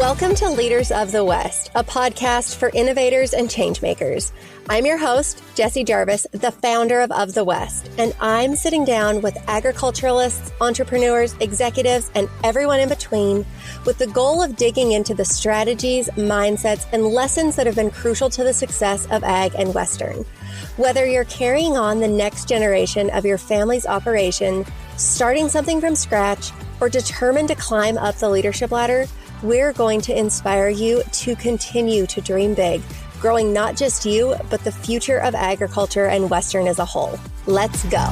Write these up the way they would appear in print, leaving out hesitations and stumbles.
Welcome to Leaders of the West, a podcast for innovators and changemakers. I'm your host, Jessie Jarvis, the founder of the West, and I'm sitting down with agriculturalists, entrepreneurs, executives, and everyone in between with the goal of digging into the strategies, mindsets, and lessons that have been crucial to the success of ag and Western. Whether you're carrying on the next generation of your family's operation, starting something from scratch, or determined to climb up the leadership ladder, we're going to inspire you to continue to dream big, growing not just you, but the future of agriculture and Western as a whole. Let's go.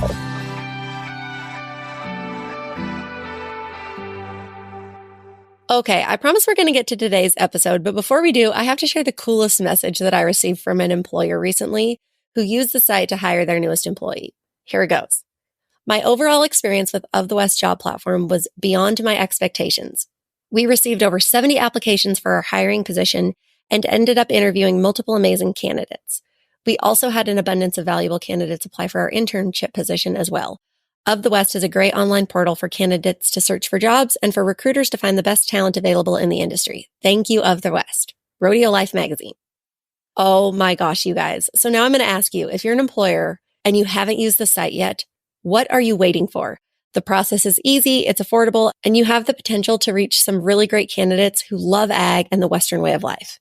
Okay, I promise we're going to get to today's episode, but before we do, I have to share the coolest message that I received from an employer recently who used the site to hire their newest employee. Here it goes. My overall experience with Of the West job platform was beyond my expectations. We received over 70 applications for our hiring position and ended up interviewing multiple amazing candidates. We also had an abundance of valuable candidates apply for our internship position as well. Of the West is a great online portal for candidates to search for jobs and for recruiters to find the best talent available in the industry. Thank you, Of the West. Rodeo Life Magazine. Oh my gosh, you guys. So now I'm going to ask you, if you're an employer and you haven't used the site yet, what are you waiting for? The process is easy, it's affordable, and you have the potential to reach some really great candidates who love ag and the Western way of life.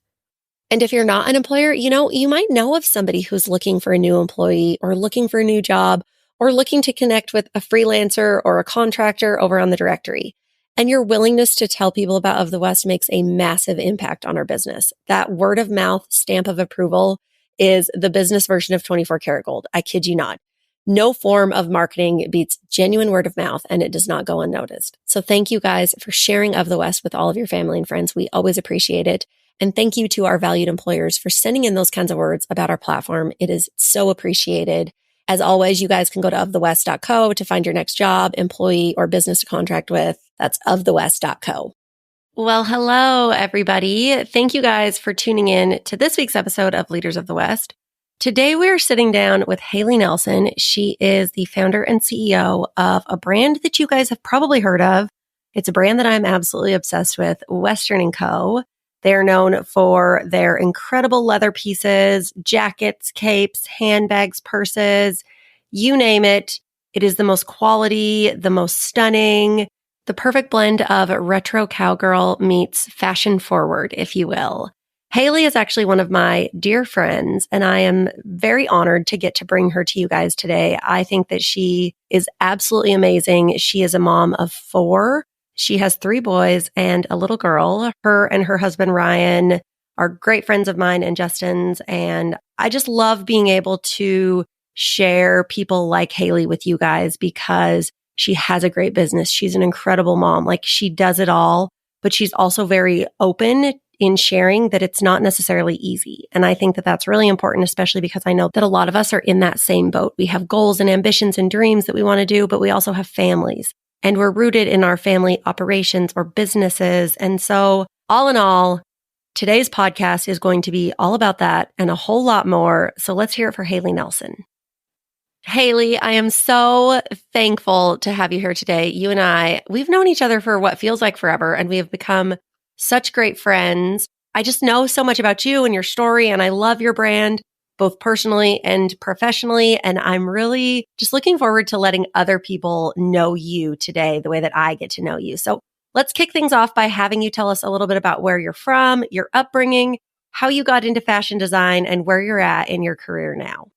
And if you're not an employer, you might know of somebody who's looking for a new employee or looking for a new job or looking to connect with a freelancer or a contractor over on the directory. And your willingness to tell people about Of the West makes a massive impact on our business. That word of mouth stamp of approval is the business version of 24 karat gold. I kid you not. No form of marketing beats genuine word of mouth, and it does not go unnoticed. So thank you guys for sharing Of the West with all of your family and friends. We always appreciate it. And thank you to our valued employers for sending in those kinds of words about our platform. It is so appreciated. As always, you guys can go to ofthewest.co to find your next job, employee, or business to contract with. That's ofthewest.co. Well, hello, everybody. Thank you guys for tuning in to this week's episode of Leaders of the West. Today, we're sitting down with Hailey Nelson. She is the founder and CEO of a brand that you guys have probably heard of. It's a brand that I'm absolutely obsessed with, Western & Co. They're known for their incredible leather pieces, jackets, capes, handbags, purses, you name it. It is the most quality, the most stunning, the perfect blend of retro cowgirl meets fashion forward, if you will. Hailey is actually one of my dear friends, and I am very honored to get to bring her to you guys today. I think that she is absolutely amazing. She is a mom of 4. She has 3 boys and a little girl. Her and her husband, Ryan, are great friends of mine and Justin's, and I just love being able to share people like Hailey with you guys because she has a great business. She's an incredible mom. Like, she does it all, but she's also very open in sharing that it's not necessarily easy. And I think that that's really important, especially because I know that a lot of us are in that same boat. We have goals and ambitions and dreams that we want to do, but we also have families and we're rooted in our family operations or businesses. And so all in all, today's podcast is going to be all about that and a whole lot more. So let's hear it for Hailey Nelson. Hailey, I am so thankful to have you here today. You and we've known each other for what feels like forever, and we have become such great friends. I just know so much about you and your story, and I love your brand, both personally and professionally. And I'm really just looking forward to letting other people know you today the way that I get to know you. So let's kick things off by having you tell us a little bit about where you're from, your upbringing, how you got into fashion design, and where you're at in your career now.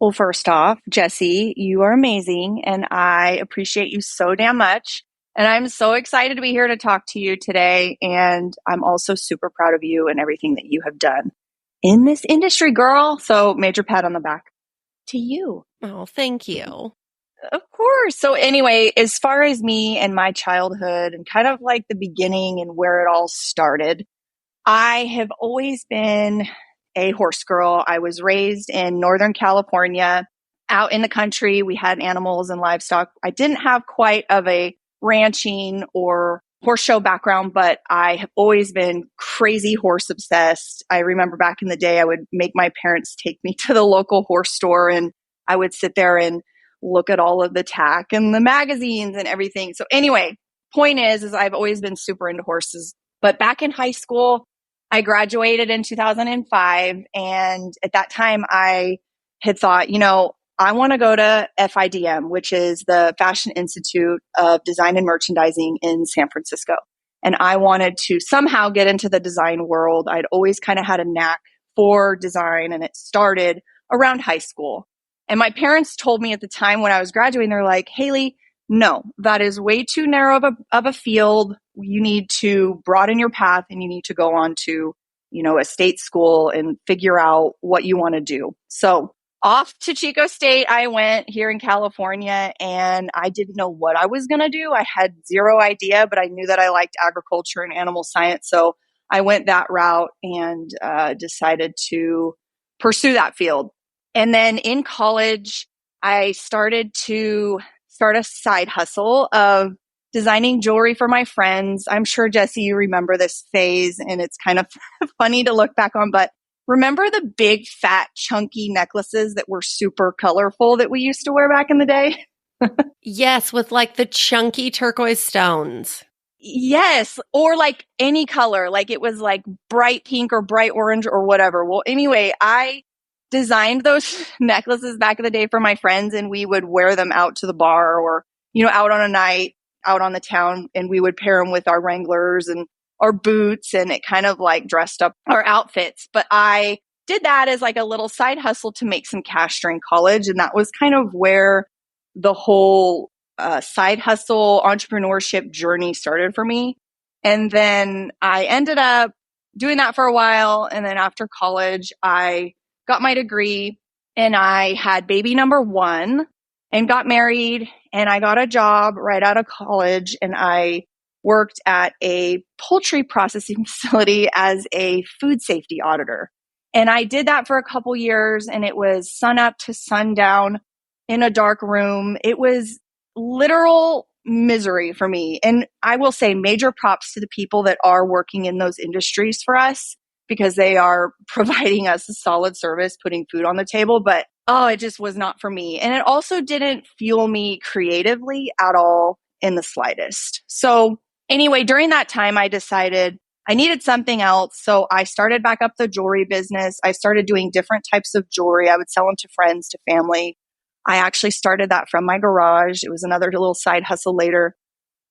Well, first off, Jessie, you are amazing, and I appreciate you so damn much. And I'm so excited to be here to talk to you today. And I'm also super proud of you and everything that you have done in this industry, girl. So major pat on the back to you. Oh, thank you. Of course. So anyway, as far as me and my childhood and kind of like the beginning and where it all started, I have always been a horse girl. I was raised in Northern California, out in the country. We had animals and livestock. I didn't have quite of a ranching or horse show background, but I have always been crazy horse obsessed. I remember back in the day, I would make my parents take me to the local horse store and I would sit there and look at all of the tack and the magazines and everything. So anyway, point is I've always been super into horses But back in high school, I graduated in 2005. And at that time, I had thought, I want to go to FIDM, which is the Fashion Institute of Design and Merchandising in San Francisco. And I wanted to somehow get into the design world. I'd always kind of had a knack for design, and it started around high school. And my parents told me at the time when I was graduating, they're like, Hailey, no, that is way too narrow of a field. You need to broaden your path, and you need to go on to, a state school and figure out what you want to do. So off to Chico State I went here in California, and I didn't know what I was going to do. I had zero idea, but I knew that I liked agriculture and animal science. So I went that route and decided to pursue that field. And then in college, I started to start a side hustle of designing jewelry for my friends. I'm sure, Jesse, you remember this phase, and it's kind of funny to look back on, but remember the big, fat, chunky necklaces that were super colorful that we used to wear back in the day? Yes, with like the chunky turquoise stones. Yes, or like any color, like it was like bright pink or bright orange or whatever. Well, anyway, I designed those necklaces back in the day for my friends, and we would wear them out to the bar or, out on a night, out on the town, and we would pair them with our Wranglers and our boots, and it kind of like dressed up our outfits. But I did that as like a little side hustle to make some cash during college. And that was kind of where the whole side hustle entrepreneurship journey started for me. And then I ended up doing that for a while. And then after college, I got my degree, and I had baby number one and got married, and I got a job right out of college, and I worked at a poultry processing facility as a food safety auditor. And I did that for a couple years, and it was sun up to sundown in a dark room. It was literal misery for me. And I will say major props to the people that are working in those industries for us, because they are providing us a solid service, putting food on the table. But it just was not for me. And it also didn't fuel me creatively at all in the slightest. So anyway, during that time, I decided I needed something else. So I started back up the jewelry business. I started doing different types of jewelry. I would sell them to friends, to family. I actually started that from my garage. It was another little side hustle later.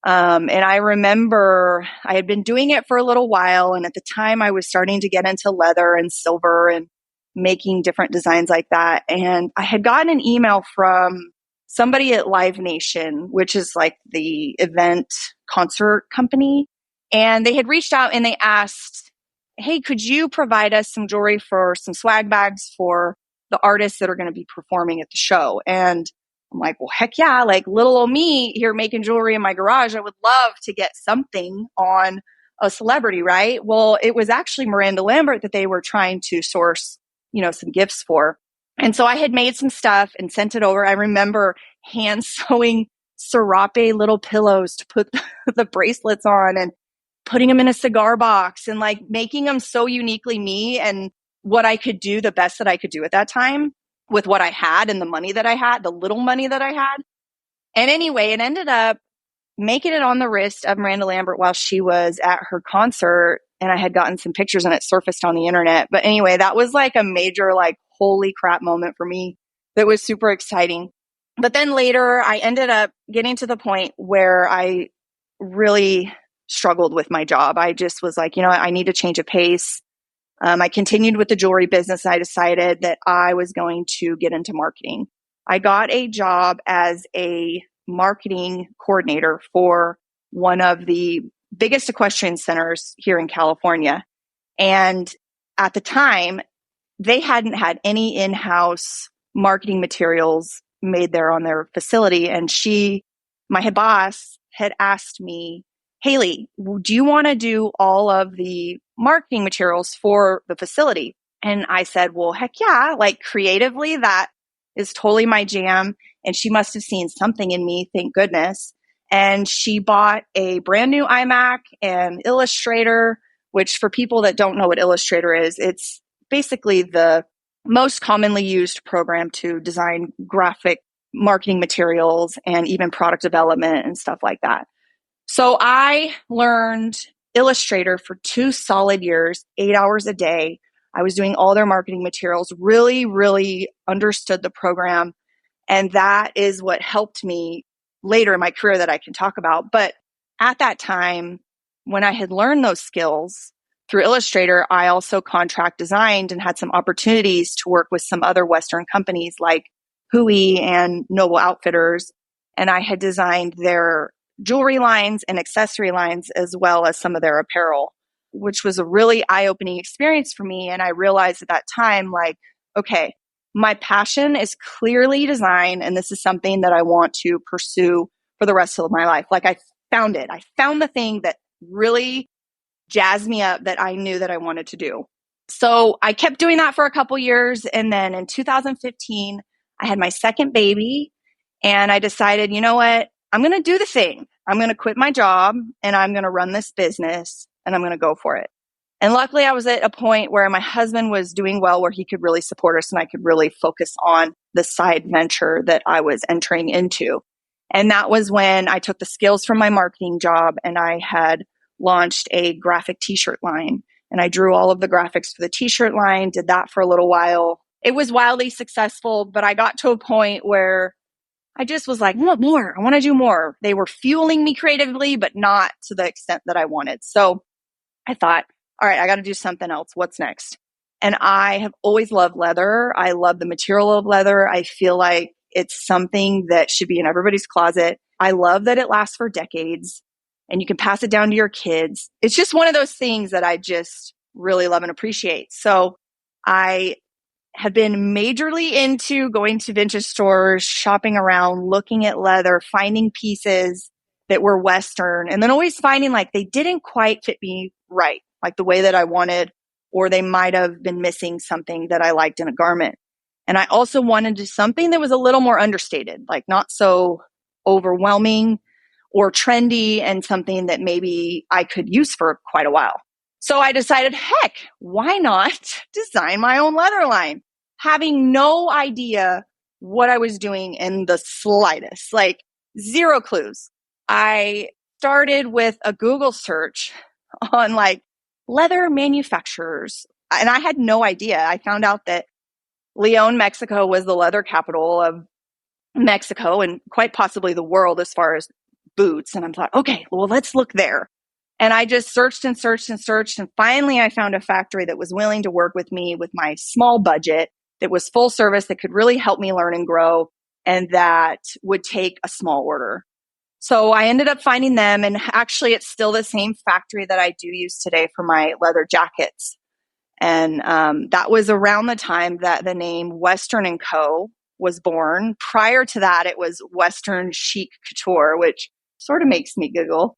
And I remember I had been doing it for a little while. And at the time, I was starting to get into leather and silver and making different designs like that. And I had gotten an email from somebody at Live Nation, which is like the event concert company. And they had reached out and they asked, hey, could you provide us some jewelry for some swag bags for the artists that are going to be performing at the show? And I'm like, well, heck yeah, like little old me here making jewelry in my garage. I would love to get something on a celebrity, right? Well, it was actually Miranda Lambert that they were trying to source, some gifts for. And so I had made some stuff and sent it over. I remember hand sewing serape little pillows to put the bracelets on and putting them in a cigar box and like making them so uniquely me and what I could do, the best that I could do at that time with what I had and the money that I had, the little money that I had. And anyway, it ended up making it on the wrist of Miranda Lambert while she was at her concert. And I had gotten some pictures and it surfaced on the internet. But anyway, that was like a major, like, holy crap moment for me that was super exciting. But then later I ended up getting to the point where I really struggled with my job. I just was like, I need to change a pace. I continued with the jewelry business. And I decided that I was going to get into marketing. I got a job as a marketing coordinator for one of the biggest equestrian centers here in California. And at the time, they hadn't had any in-house marketing materials made there on their facility. And my head boss, had asked me, Hailey, do you want to do all of the marketing materials for the facility? And I said, well, heck yeah, like creatively, that is totally my jam. And she must have seen something in me, thank goodness. And she bought a brand new iMac and Illustrator, which for people that don't know what Illustrator is, it's basically the most commonly used program to design graphic marketing materials and even product development and stuff like that. So I learned illustrator for 2 solid years, 8 hours a day. I was doing all their marketing materials, really, really understood the program. And that is what helped me later in my career that I can talk about. But at that time, when I had learned those skills through Illustrator, I also contract designed and had some opportunities to work with some other Western companies like Hui and Noble Outfitters. And I had designed their jewelry lines and accessory lines, as well as some of their apparel, which was a really eye-opening experience for me. And I realized at that time, like, okay, my passion is clearly design, and this is something that I want to pursue for the rest of my life. Like, I found it. I found the thing that really jazzed me up that I knew that I wanted to do. So I kept doing that for a couple years. And then in 2015, I had my second baby, and I decided, you know what? I'm going to do the thing. I'm going to quit my job, and I'm going to run this business, and I'm going to go for it. And luckily, I was at a point where my husband was doing well, where he could really support us, and I could really focus on the side venture that I was entering into. And that was when I took the skills from my marketing job, and I had launched a graphic t-shirt line. And I drew all of the graphics for the t-shirt line, did that for a little while. It was wildly successful, but I got to a point where I just was like, I want more. I want to do more. They were fueling me creatively, but not to the extent that I wanted. So I thought, all right, I got to do something else. What's next? And I have always loved leather. I love the material of leather. I feel like it's something that should be in everybody's closet. I love that it lasts for decades and you can pass it down to your kids. It's just one of those things that I just really love and appreciate. So I have been majorly into going to vintage stores, shopping around, looking at leather, finding pieces that were Western, and then always finding like they didn't quite fit me right, like the way that I wanted, or they might have been missing something that I liked in a garment. And I also wanted to do something that was a little more understated, like not so overwhelming or trendy, and something that maybe I could use for quite a while. So I decided, heck, why not design my own leather line? Having no idea what I was doing in the slightest, like zero clues. I started with a Google search on like leather manufacturers, and I had no idea. I found out that León, Mexico was the leather capital of Mexico and quite possibly the world as far as boots. And I thought, okay, well, let's look there. And I just searched and searched and searched. And finally, I found a factory that was willing to work with me with my small budget, that was full service, that could really help me learn and grow, and that would take a small order. So I ended up finding them. And actually, it's still the same factory that I do use today for my leather jackets. And that was around the time that the name Western & Co. was born. Prior to that, it was Western Chic Couture, which sort of makes me giggle.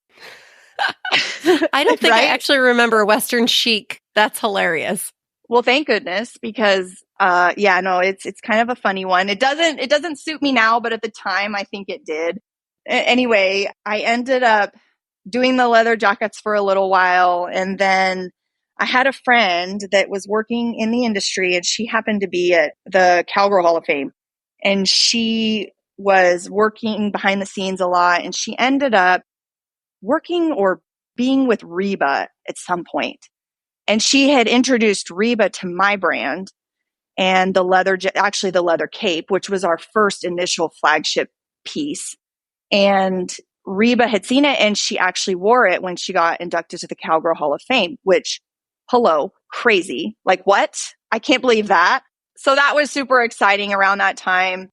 I don't think right? I actually remember Western Chic. That's hilarious. Well, thank goodness, because it's kind of a funny one. It doesn't suit me now, but at the time I think it did. Anyway, I ended up doing the leather jackets for a little while, and then I had a friend that was working in the industry, and she happened to be at the Cowgirl Hall of Fame, and she was working behind the scenes a lot, and she ended up working or being with Reba at some point. And she had introduced Reba to my brand and the leather cape, which was our first initial flagship piece. And Reba had seen it, and she actually wore it when she got inducted to the Cowgirl Hall of Fame, which, hello, crazy. Like, what? I can't believe that. So that was super exciting around that time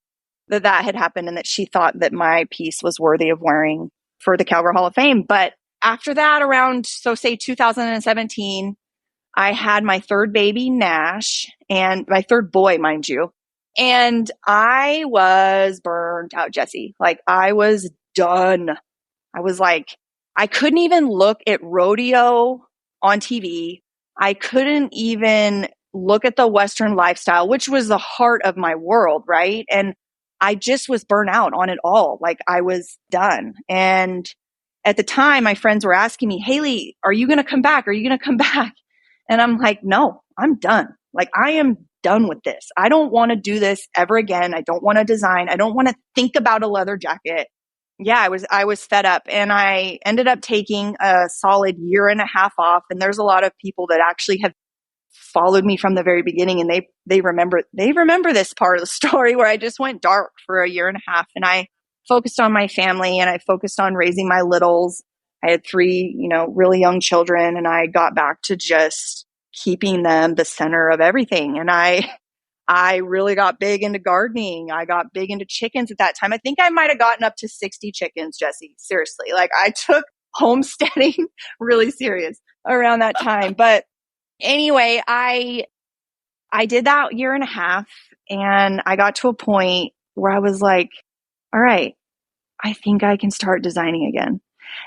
that had happened, and that she thought that my piece was worthy of wearing for the Cowgirl Hall of Fame. But after that, around, so say 2017, I had my third baby, Nash, and my third boy, mind you. And I was burned out, Jesse. Like, I was done. I was like, I couldn't even look at rodeo on TV. I couldn't even look at the Western lifestyle, which was the heart of my world, right? And I just was burnt out on it all. Like, I was done. And at the time, my friends were asking me, Hailey, are you going to come back? Are you going to come back? And I'm like, no, I'm done. Like, I am done with this. I don't want to do this ever again. I don't want to design. I don't want to think about a leather jacket. Yeah, I was fed up, and I ended up taking a solid year and a half off. And there's a lot of people that actually have followed me from the very beginning, and they remember this part of the story where I just went dark for a year and a half, and I focused on my family, and I focused on raising my littles. I had three, really young children, and I got back to just keeping them the center of everything. And I really got big into gardening. I got big into chickens at that time. I think I might have gotten up to 60 chickens, Jesse. Seriously. Like, I took homesteading really serious around that time. But anyway, I did that year and a half, and I got to a point where I was like, all right, I think I can start designing again.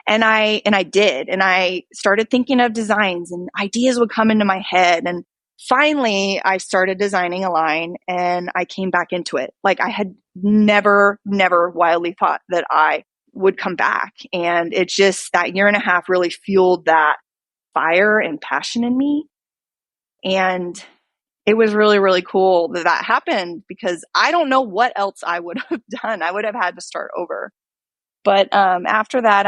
And I did. And I started thinking of designs, and ideas would come into my head. And finally, I started designing a line, and I came back into it. Like, I had never wildly thought that I would come back. And it just, that year and a half really fueled that fire and passion in me. And it was really, really cool that that happened, because I don't know what else I would have done. I would have had to start over. But after that,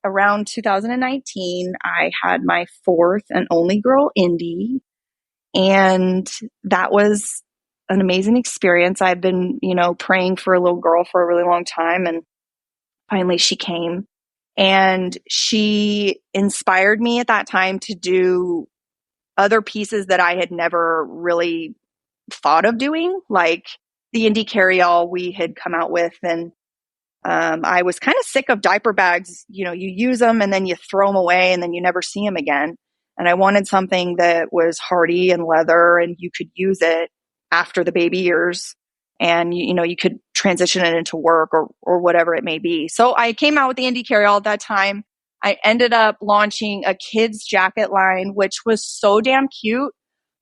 around 2019, I had my fourth and only girl, Indy. And that was an amazing experience. I've been, praying for a little girl for a really long time. And finally she came, and she inspired me at that time to do other pieces that I had never really thought of doing, like the Indy carryall we had come out with. And I was kind of sick of diaper bags. You use them and then you throw them away and then you never see them again. And I wanted something that was hardy and leather, and you could use it after the baby years, and you could transition it into work or whatever it may be. So I came out with the Indy carryall at that time. I ended up launching a kids jacket line, which was so damn cute,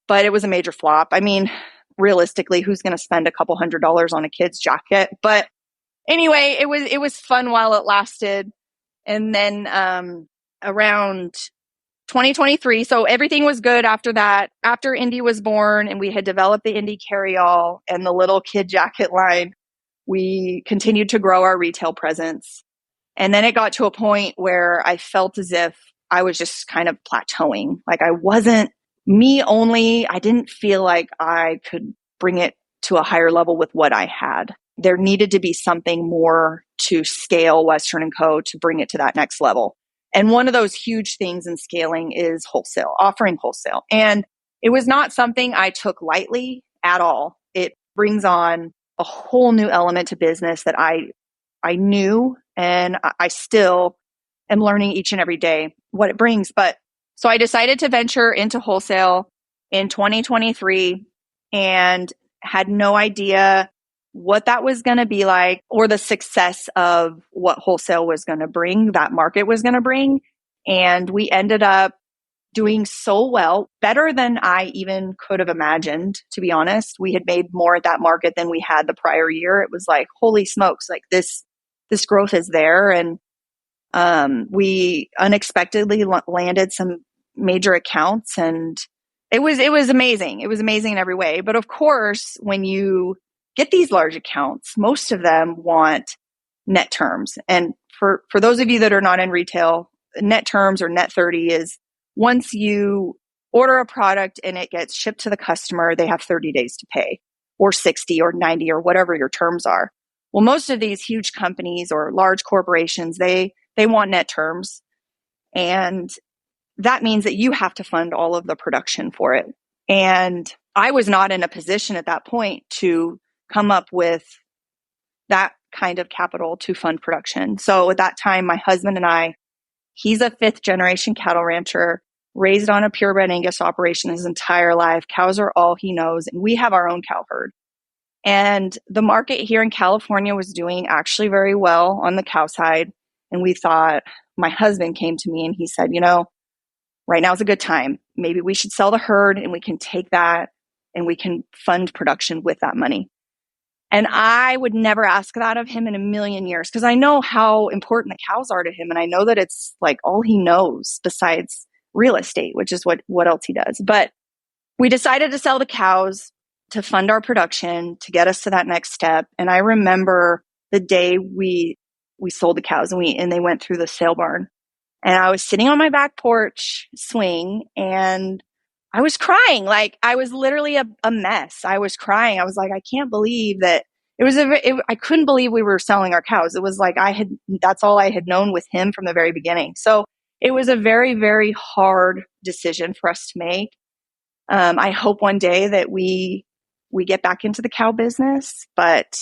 but it was a major flop. I mean, realistically, who's going to spend a couple $100s on a kid's jacket? But anyway, it was fun while it lasted. And then around 2023, so everything was good after that. After Indy was born and we had developed the Indy carryall and the little kid jacket line, we continued to grow our retail presence. And then it got to a point where I felt as if I was just kind of plateauing. Like, I wasn't me only. I didn't feel like I could bring it to a higher level with what I had. There needed to be something more to scale Western & Co. to bring it to that next level. And one of those huge things in scaling is wholesale, offering wholesale. And it was not something I took lightly at all. It brings on a whole new element to business that I knew, and I still am learning each and every day what it brings. But so I decided to venture into wholesale in 2023 and had no idea what that was going to be like, or the success of what wholesale was going to bring, that market was going to bring. And we ended up doing so well, better than I even could have imagined, to be honest. We had made more at that market than we had the prior year. It was like, holy smokes, like this growth is there. And we unexpectedly landed some major accounts, and it was amazing. It was amazing in every way. But of course, when you get these large accounts, most of them want net terms. And for those of you that are not in retail, net terms or net 30 is once you order a product and it gets shipped to the customer, they have 30 days to pay, or 60 or 90 or whatever your terms are. Well, most of these huge companies or large corporations, they want net terms. And that means that you have to fund all of the production for it. And I was not in a position at that point to come up with that kind of capital to fund production. So at that time, my husband and I, he's a 5th generation cattle rancher, raised on a purebred Angus operation his entire life. Cows are all he knows, and we have our own cow herd. And the market here in California was doing actually very well on the cow side. And we thought, my husband came to me and he said, right now is a good time. Maybe we should sell the herd and we can take that and we can fund production with that money. And I would never ask that of him in a million years, because I know how important the cows are to him. And I know that it's like all he knows besides real estate, which is what else he does. But we decided to sell the cows to fund our production, to get us to that next step. And I remember the day we we sold the cows and they went through the sale barn. And I was sitting on my back porch swing and I was crying. Like I was literally a mess. I was crying. I was like, I can't believe that I couldn't believe we were selling our cows. It was like that's all I had known with him from the very beginning. So it was a very, very hard decision for us to make. I hope one day that we get back into the cow business, but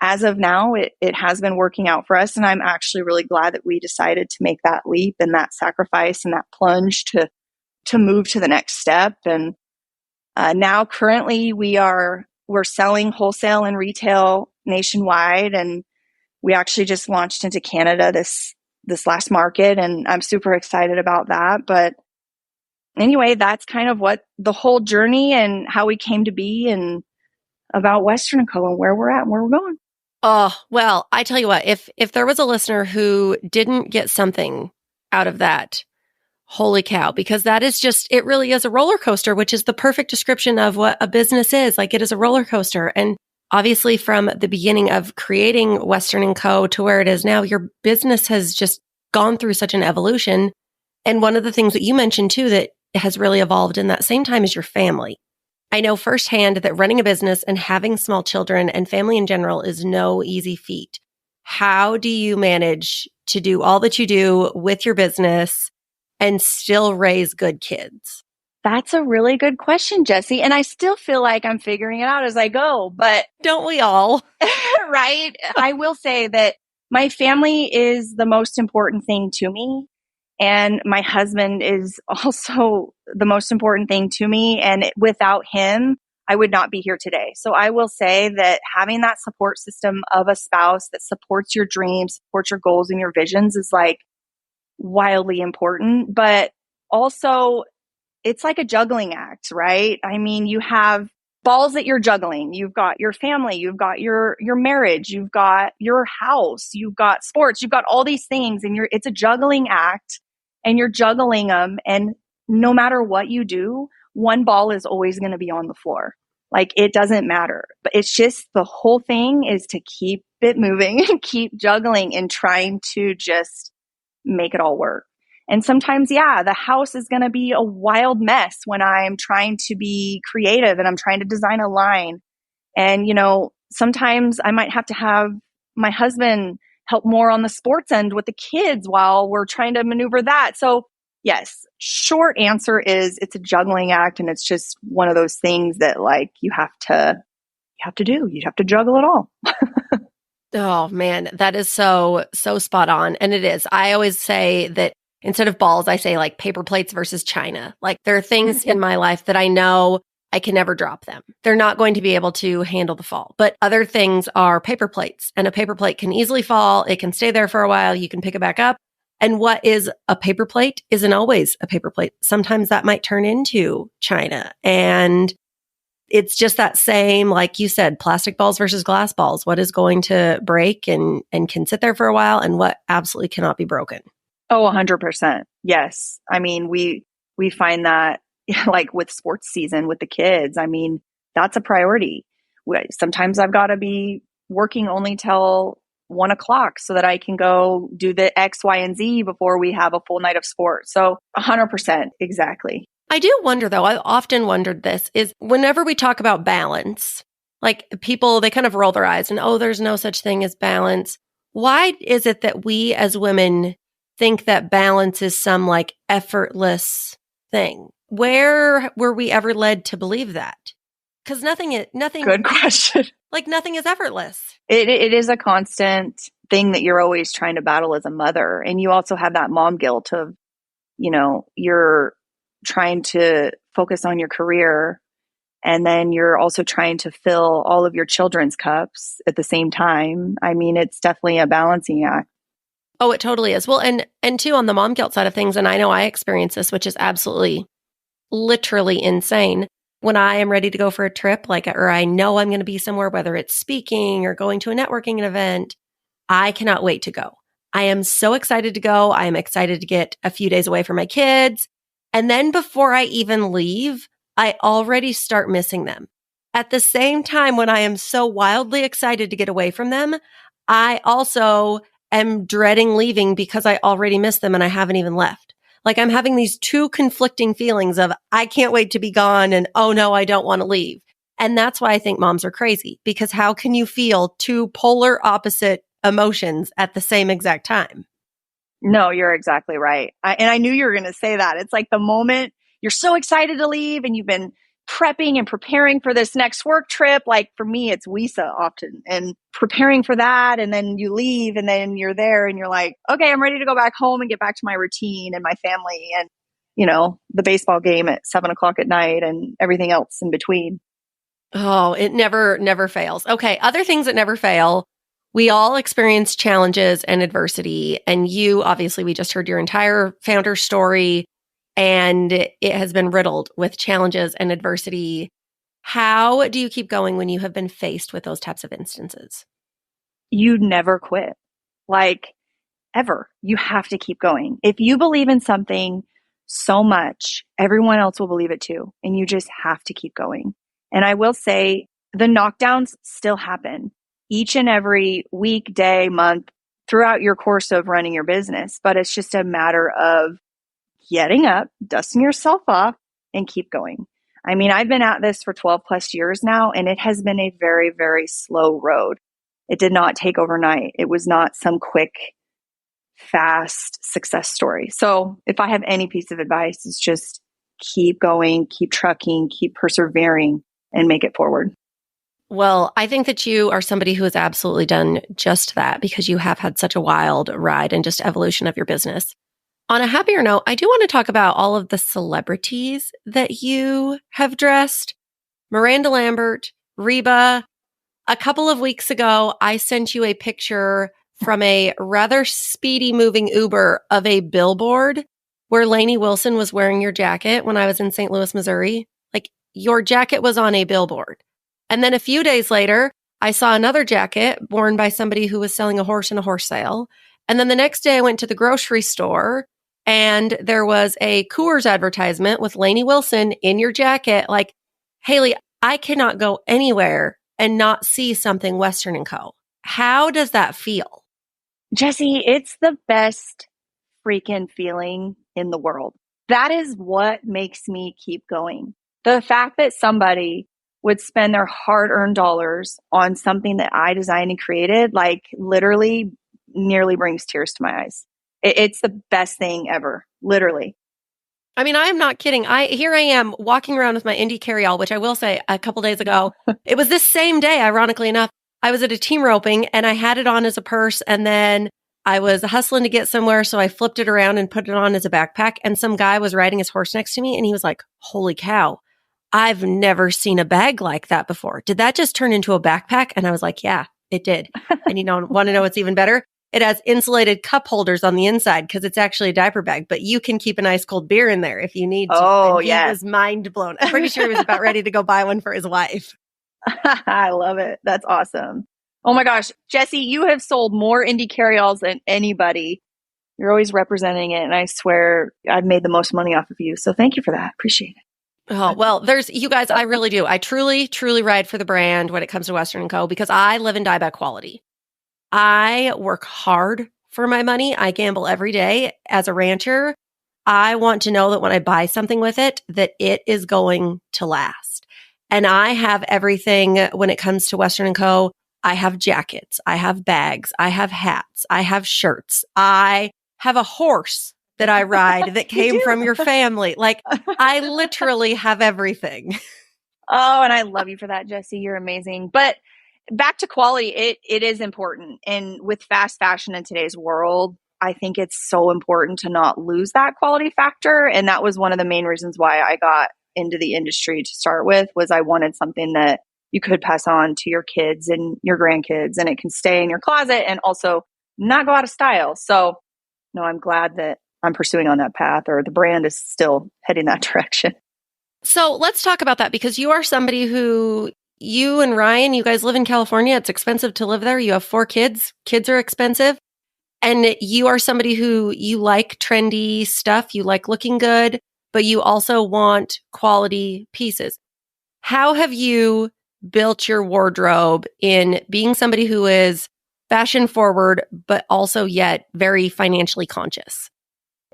as of now, it has been working out for us. And I'm actually really glad that we decided to make that leap and that sacrifice and that plunge to move to the next step. And now currently we're selling wholesale and retail nationwide. And we actually just launched into Canada this last market. And I'm super excited about that. But anyway, that's kind of what the whole journey and how we came to be and about Western & Co. and where we're at and where we're going. Oh, well, I tell you what, if there was a listener who didn't get something out of that, holy cow, because that is just, it really is a roller coaster, which is the perfect description of what a business is. Like it is a roller coaster. And obviously from the beginning of creating Western & Co. to where it is now, your business has just gone through such an evolution. And one of the things that you mentioned too that has really evolved in that same time is your family. I know firsthand that running a business and having small children and family in general is no easy feat. How do you manage to do all that you do with your business and still raise good kids? That's a really good question, Jessie. And I still feel like I'm figuring it out as I go, but don't we all? Right? I will say that my family is the most important thing to me. And my husband is also the most important thing to me. And without him, I would not be here today. So I will say that having that support system of a spouse that supports your dreams, supports your goals and your visions is like wildly important. But also, it's like a juggling act, right? I mean, you have balls that you're juggling. You've got your family, you've got your marriage, you've got your house, you've got sports, you've got all these things, and it's a juggling act. And you're juggling them. And no matter what you do, one ball is always going to be on the floor. Like it doesn't matter. But it's just the whole thing is to keep it moving and keep juggling and trying to just make it all work. And sometimes, yeah, the house is going to be a wild mess when I'm trying to be creative and I'm trying to design a line. And, sometimes I might have to have my husband help more on the sports end with the kids while we're trying to maneuver that. So yes, short answer is it's a juggling act. And it's just one of those things that like you have to do. You have to juggle it all. Oh man, that is so spot on. And it is. I always say that instead of balls, I say like paper plates versus china. Like there are things in my life that I know I can never drop them. They're not going to be able to handle the fall. But other things are paper plates, and a paper plate can easily fall. It can stay there for a while. You can pick it back up. And what is a paper plate isn't always a paper plate. Sometimes that might turn into china. And it's just that same, like you said, plastic balls versus glass balls. What is going to break and can sit there for a while, and what absolutely cannot be broken? Oh, 100%. Yes. I mean, we find that like with sports season with the kids, I mean, that's a priority. Sometimes I've got to be working only till 1:00 so that I can go do the X, Y, and Z before we have a full night of sport. So 100%. Exactly. I do wonder though, I often wondered this is whenever we talk about balance, like people, they kind of roll their eyes and, oh, there's no such thing as balance. Why is it that we as women think that balance is some like effortless thing? Where were we ever led to believe that? Because nothing. Good question. Like nothing is effortless. It is a constant thing that you're always trying to battle as a mother. And you also have that mom guilt of, you're trying to focus on your career. And then you're also trying to fill all of your children's cups at the same time. I mean, it's definitely a balancing act. Oh, it totally is. Well, and too, on the mom guilt side of things, and I know I experience this, which is absolutely, literally insane. When I am ready to go for a trip, or I know I'm going to be somewhere, whether it's speaking or going to a networking event, I cannot wait to go. I am so excited to go. I am excited to get a few days away from my kids. And then before I even leave, I already start missing them. At the same time, when I am so wildly excited to get away from them, I also am dreading leaving because I already miss them and I haven't even left. Like I'm having these two conflicting feelings of I can't wait to be gone and oh no, I don't want to leave. And that's why I think moms are crazy, because how can you feel two polar opposite emotions at the same exact time? No, you're exactly right. And I knew you were going to say that. It's like the moment you're so excited to leave and you've been prepping and preparing for this next work trip. Like for me, it's WISA often and preparing for that. And then you leave and then you're there and you're like, okay, I'm ready to go back home and get back to my routine and my family and, the baseball game at 7 o'clock at night and everything else in between. Oh, it never fails. Okay. Other things that never fail. We all experience challenges and adversity. And you, obviously, we just heard your entire founder story and it has been riddled with challenges and adversity. How do you keep going when you have been faced with those types of instances? You never quit. Like ever. You have to keep going. If you believe in something so much, everyone else will believe it too. And you just have to keep going. And I will say the knockdowns still happen each and every week, day, month throughout your course of running your business. But it's just a matter of getting up, dusting yourself off, and keep going. I mean, I've been at this for 12 plus years now, and it has been a very, very slow road. It did not take overnight. It was not some quick, fast success story. So if I have any piece of advice, it's just keep going, keep trucking, keep persevering, and make it forward. Well, I think that you are somebody who has absolutely done just that because you have had such a wild ride and just evolution of your business. On a happier note, I do want to talk about all of the celebrities that you have dressed. Miranda Lambert, Reba. A couple of weeks ago, I sent you a picture from a rather speedy moving Uber of a billboard where Lainey Wilson was wearing your jacket when I was in St. Louis, Missouri. Like your jacket was on a billboard. And then a few days later, I saw another jacket worn by somebody who was selling a horse in a horse sale. And then the next day I went to the grocery store and there was a Coors advertisement with Lainey Wilson in your jacket. Like, Hailey, I cannot go anywhere and not see something Western & Co. How does that feel? Jesse, it's the best freaking feeling in the world. That is what makes me keep going. The fact that somebody would spend their hard-earned dollars on something that I designed and created, like literally nearly brings tears to my eyes. It's the best thing ever, literally. I mean, I am not kidding. Here I am walking around with my indie carryall, which I will say a couple days ago, it was this same day, ironically enough, I was at a team roping and I had it on as a purse and then I was hustling to get somewhere. So I flipped it around and put it on as a backpack and some guy was riding his horse next to me and he was like, holy cow, I've never seen a bag like that before. Did that just turn into a backpack? And I was like, yeah, it did. And want to know what's even better? It has insulated cup holders on the inside because it's actually a diaper bag, but you can keep an ice cold beer in there if you need to. Oh, yeah. He was mind blown. I'm pretty sure he was about ready to go buy one for his wife. I love it. That's awesome. Oh my gosh. Jesse, you have sold more indie carryalls than anybody. You're always representing it. And I swear I've made the most money off of you. So thank you for that. Appreciate it. Oh, well, you guys, I really do. I truly, truly ride for the brand when it comes to Western & Co. because I live and die by quality. I work hard for my money. I gamble every day. As a rancher, I want to know that when I buy something with it, that it is going to last. And I have everything when it comes to Western & Co. I have jackets. I have bags. I have hats. I have shirts. I have a horse that I ride that came from your family. Like I literally have everything. Oh, and I love you for that, Jesse. You're amazing. But back to quality, it is important. And with fast fashion in today's world, I think it's so important to not lose that quality factor. And that was one of the main reasons why I got into the industry to start with, was I wanted something that you could pass on to your kids and your grandkids, and it can stay in your closet and also not go out of style. So no, I'm glad that I'm pursuing on that path, or the brand is still heading that direction. So let's talk about that because you are somebody who, you and Ryan, you guys live in California. It's expensive to live there. You have 4 kids. Kids are expensive. And you are somebody who you like trendy stuff. You like looking good, but you also want quality pieces. How have you built your wardrobe in being somebody who is fashion forward, but also yet very financially conscious?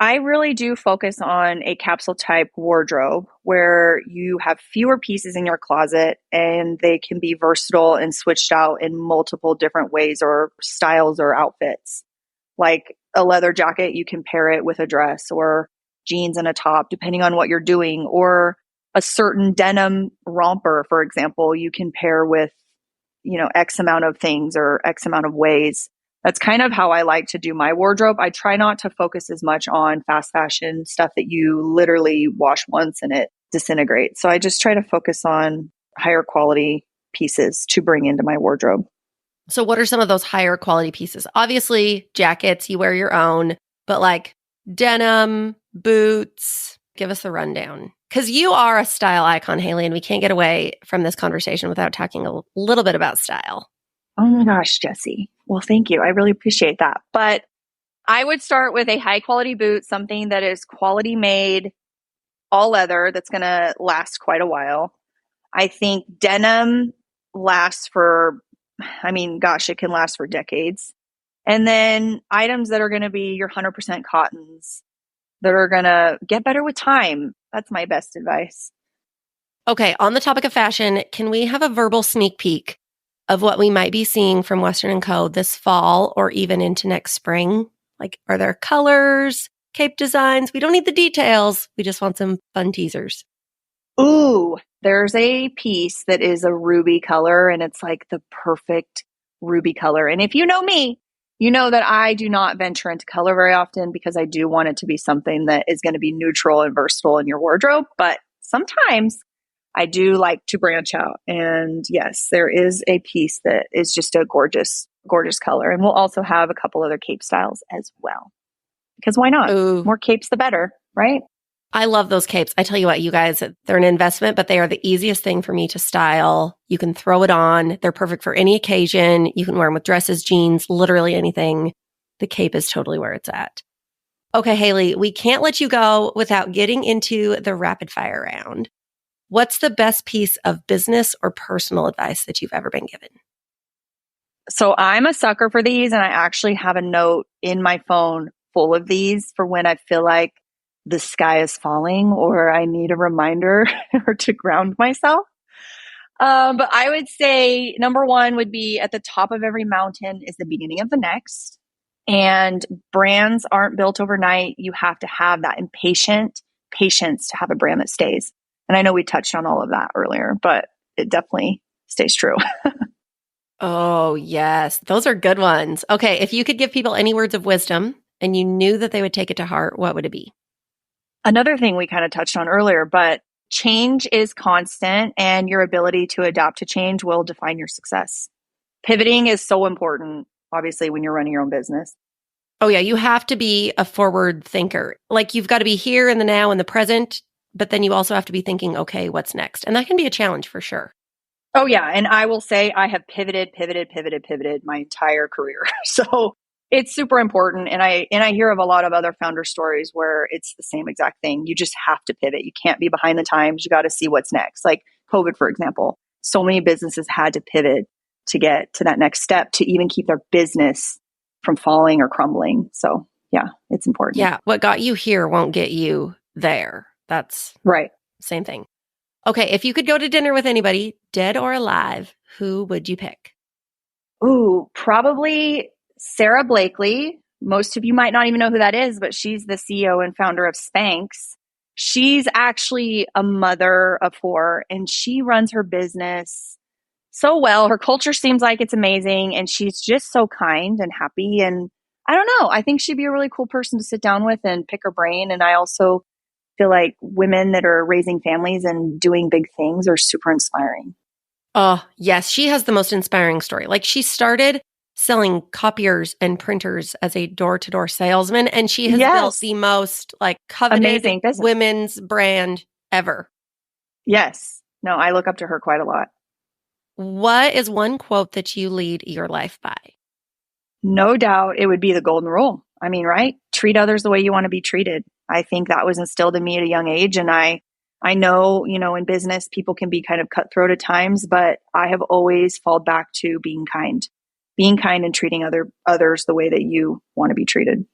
I really do focus on a capsule type wardrobe where you have fewer pieces in your closet and they can be versatile and switched out in multiple different ways or styles or outfits. Like a leather jacket, you can pair it with a dress or jeans and a top, depending on what you're doing, or a certain denim romper, for example, you can pair with, X amount of things or X amount of ways. That's kind of how I like to do my wardrobe. I try not to focus as much on fast fashion stuff that you literally wash once and it disintegrates. So I just try to focus on higher quality pieces to bring into my wardrobe. So what are some of those higher quality pieces? Obviously, jackets, you wear your own, but like denim, boots, give us a rundown. Because you are a style icon, Hailey, and we can't get away from this conversation without talking a little bit about style. Oh my gosh, Jesse. Well, thank you. I really appreciate that. But I would start with a high quality boot, something that is quality made, all leather, that's going to last quite a while. I think denim lasts for, it can last for decades. And then items that are going to be your 100% cottons that are going to get better with time. That's my best advice. Okay, on the topic of fashion, can we have a verbal sneak peek of what we might be seeing from Western & Co. this fall or even into next spring? Like, are there colors, cape designs? We don't need the details. We just want some fun teasers. Ooh, there's a piece that is a ruby color and it's like the perfect ruby color. And if you know me, you know that I do not venture into color very often because I do want it to be something that is going to be neutral and versatile in your wardrobe. But sometimes I do like to branch out. And yes, there is a piece that is just a gorgeous, gorgeous color. And we'll also have a couple other cape styles as well. Because why not? Ooh. More capes, the better, right? I love those capes. I tell you what, you guys, they're an investment, but they are the easiest thing for me to style. You can throw it on. They're perfect for any occasion. You can wear them with dresses, jeans, literally anything. The cape is totally where it's at. Okay, Hailey, we can't let you go without getting into the rapid fire round. What's the best piece of business or personal advice that you've ever been given? So I'm a sucker for these, and I actually have a note in my phone full of these for when I feel like the sky is falling or I need a reminder or to ground myself. But I would say number one would be at the top of every mountain is the beginning of the next. And brands aren't built overnight. You have to have that impatient patience to have a brand that stays. And I know we touched on all of that earlier, but it definitely stays true. Oh, yes. Those are good ones. Okay, if you could give people any words of wisdom and you knew that they would take it to heart, what would it be? Another thing we kind of touched on earlier, but change is constant and your ability to adapt to change will define your success. Pivoting is so important, obviously, when you're running your own business. Oh, yeah. You have to be a forward thinker. Like you've got to be here in the now and the present, but then you also have to be thinking, okay, what's next? And that can be a challenge for sure. Oh, yeah. And I will say I have pivoted my entire career. So it's super important. And I hear of a lot of other founder stories where it's the same exact thing. You just have to pivot. You can't be behind the times. You got to see what's next. Like COVID, for example, so many businesses had to pivot to get to that next step to even keep their business from falling or crumbling. So yeah, it's important. Yeah. What got you here won't get you there. That's right. Same thing. Okay. If you could go to dinner with anybody, dead or alive, who would you pick? Ooh, probably Sarah Blakely. Most of you might not even know who that is, but she's the CEO and founder of Spanx. She's actually a mother of four and she runs her business so well. Her culture seems like it's amazing and she's just so kind and happy. And I don't know, I think she'd be a really cool person to sit down with and pick her brain. And I also feel like women that are raising families and doing big things are super inspiring. Oh, yes. She has the most inspiring story. Like she started selling copiers and printers as a door-to-door salesman, and she has built the most like coveted women's brand ever. Yes. No, I look up to her quite a lot. What is one quote that you lead your life by? No doubt it would be the golden rule. I mean, right? Treat others the way you want to be treated. I think that was instilled in me at a young age. And I know, in business, people can be kind of cutthroat at times, but I have always falled back to being kind being kind and treating others the way that you want to be treated.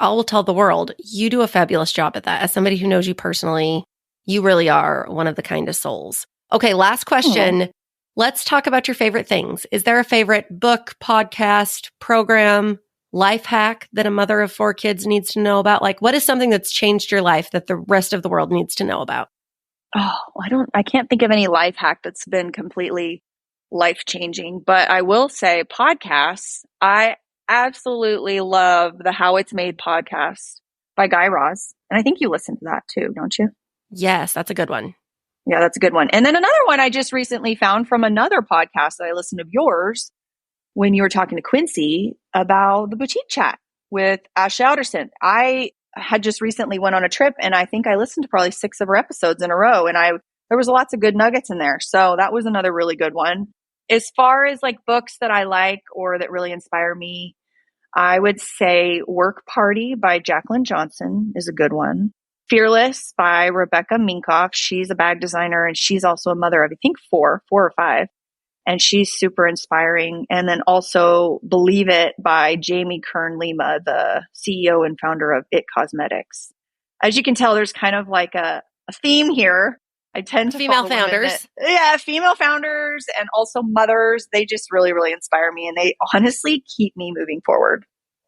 I will tell the world, you do a fabulous job at that. As somebody who knows you personally, you really are one of the kindest souls. Okay, last question. Aww. Let's talk about your favorite things. Is there a favorite book, podcast, program, life hack that a mother of 4 kids needs to know about? Like, what is something that's changed your life that the rest of the world needs to know about? Oh, I can't think of any life hack that's been completely life-changing, but I will say podcasts. I absolutely love the How It's Made podcast by Guy Raz. And I think you listen to that too, don't you? Yes, that's a good one. Yeah, that's a good one. And then another one I just recently found from another podcast that I listened to yours when you were talking to Quincy about the boutique chat with Ashley Alderson. I had just recently went on a trip and I think I listened to probably 6 of her episodes in a row, and there was lots of good nuggets in there. So that was another really good one. As far as like books that I like or that really inspire me, I would say Work Party by Jacqueline Johnson is a good one. Fearless by Rebecca Minkoff. She's a bag designer and she's also a mother of, I think, 4 or 5. And she's super inspiring. And then also Believe It by Jamie Kern Lima, the CEO and founder of It Cosmetics. As you can tell, there's kind of like a theme here. I tend to female founders. Female founders and also mothers. They just really, really inspire me. And they honestly keep me moving forward.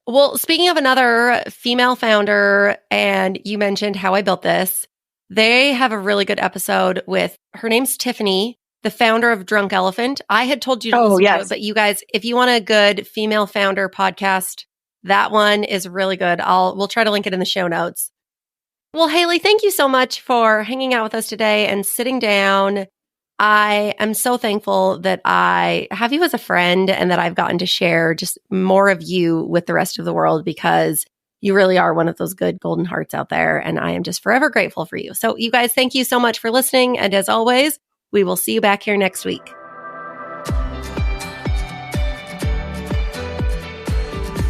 Well, speaking of another female founder, and you mentioned How I Built This, they have a really good episode with, her name's Tiffany, the founder of Drunk Elephant. I had told you to listen to it, but you guys, if you want a good female founder podcast, that one is really good. We'll try to link it in the show notes. Well, Hailey, thank you so much for hanging out with us today and sitting down. I am so thankful that I have you as a friend and that I've gotten to share just more of you with the rest of the world, because you really are one of those good golden hearts out there. And I am just forever grateful for you. So you guys, thank you so much for listening. And as always, we will see you back here next week.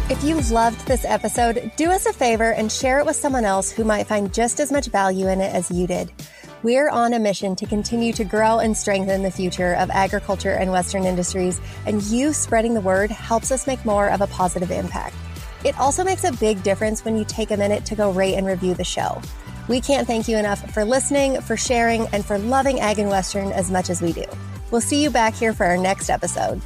If you loved this episode, do us a favor and share it with someone else who might find just as much value in it as you did. We're on a mission to continue to grow and strengthen the future of agriculture and Western industries, and you spreading the word helps us make more of a positive impact. It also makes a big difference when you take a minute to go rate and review the show. We can't thank you enough for listening, for sharing, and for loving Ag and Western as much as we do. We'll see you back here for our next episode.